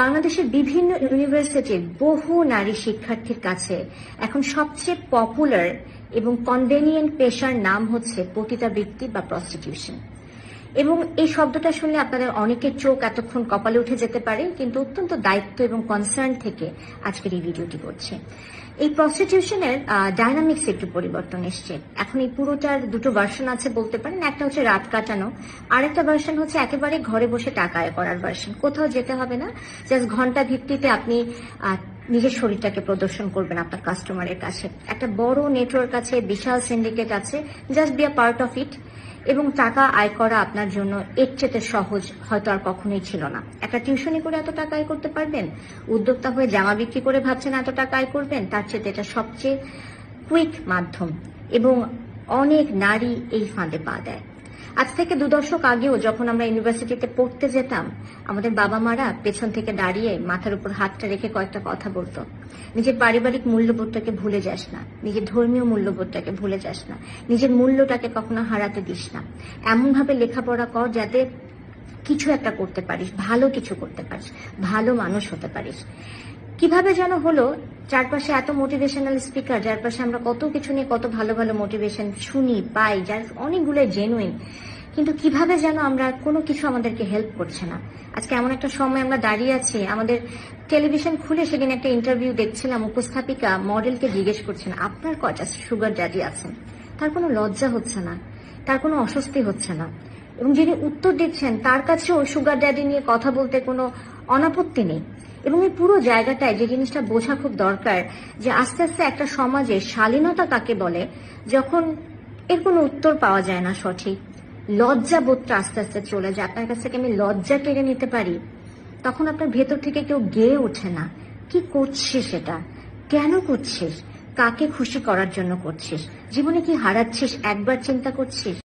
বাংলাদেশের বিভিন্ন ইউনিভার্সিটির বহু নারী শিক্ষার্থীর কাছে এখন সবচেয়ে পপুলার এবং কনভেনিয়েন্ট পেশার নাম হচ্ছে পতিতাবৃত্তি বা প্রস্টিটিউশন। এবং এই শব্দটা শুনলে আপনাদের অনেকের চোখ এতক্ষণ কপালে উঠে যেতে পারে, কিন্তু অত্যন্ত দায়িত্ব এবং কনসার্ন থেকে আজকের এই ভিডিওটি করছে। এই প্রস্টিটিউশনের ডাইনামিক্স একটু পরিবর্তন এসছে। এখন এই পুরোটার দুটো ভার্সন আছে বলতে পারেন। একটা হচ্ছে রাত কাটানো, আরেকটা ভার্সন হচ্ছে একেবারে ঘরে বসে টাকা আয় করার ভার্সন। কোথাও যেতে হবে না, জাস্ট ঘন্টা ভিত্তিতে আপনি নিজের শরীরটাকে প্রদর্শন করবেন আপনার কাস্টমারের কাছে। একটা বড় নেটওয়ার্ক আছে, বিশাল সিন্ডিকেট আছে, just be a part of it. এবং টাকা আয় করা আপনার জন্য এর চেয়ে সহজ হয়তো আর কখনোই ছিল না। একটা টিউশনি করে এত টাকা আয় করতে পারবেন, উদ্যোক্তা হয়ে জামা বিক্রি করে ভাবছেন এত টাকা আয় করবেন, তার চেয়ে এটা সবচেয়ে কুইক মাধ্যম। এবং অনেক নারী এই ফাঁদে পা দেয়। আজ থেকে 2 দশক আগেও যখন আমরা ইউনিভার্সিটিতে পড়তে যেতাম, আমাদের বাবা মারা পেছন থেকে দাঁড়িয়ে মাথার উপর হাতটা রেখে কয়েকটা কথা বলতো। নিজের পারিবারিক মূল্যবোধটাকে ভুলে যাস না, নিজের ধর্মীয় মূল্যবোধটাকে ভুলে যাস না, নিজের মূল্যটাকে কখনো হারাতে দিস না। এমনভাবে লেখাপড়া কর যাতে কিছু একটা করতে পারিস, ভালো কিছু করতে পারিস, ভালো মানুষ হতে পারিস। কিভাবে যেন হলো, চারপাশে এত মোটিভেশনাল স্পিকার, যার পাশে আমরা কত কিছু নিয়ে কত ভালো ভালো মোটিভেশন শুনি পাই, যার অনেকগুলো জেনুইন, কিন্তু কিভাবে যেন আমরা কোনো কিছু আমাদেরকে হেল্প করছে না। আজকে এমন একটা সময় আমরা দাঁড়িয়ে আছি, আমাদের টেলিভিশন খুলে সেদিন একটা ইন্টারভিউ দেখছিলাম, উপস্থাপিকা মডেলকে জিজ্ঞেস করছেন আপনার কয়টা সুগার ড্যাডি আছেন। তার কোনো লজ্জা হচ্ছে না, তার কোনো অস্বস্তি হচ্ছে না, এবং যিনি উত্তর দিচ্ছেন তার কাছেও সুগার ড্যাডি নিয়ে কথা বলতে কোনো অনাপত্তি নেই। এবং এই পুরো জায়গাটায় যে জিনিসটা বোঝা খুব দরকার, যে আস্তে আস্তে একটা সমাজে শালীনতা কাকে বলে, যখন এর কোনো উত্তর পাওয়া যায় না সঠিক, লজ্জা বোধটা আস্তে আস্তে চলে যায়, আপনার কাছ থেকে আমি লজ্জা কেড়ে নিতে পারি, তখন আপনার ভেতর থেকে কেউ গেয়ে ওঠে না। কি করছিস এটা, কেন করছিস, কাকে খুশি করার জন্য করছিস, জীবনে কি হারাচ্ছিস একবার চিন্তা করছিস?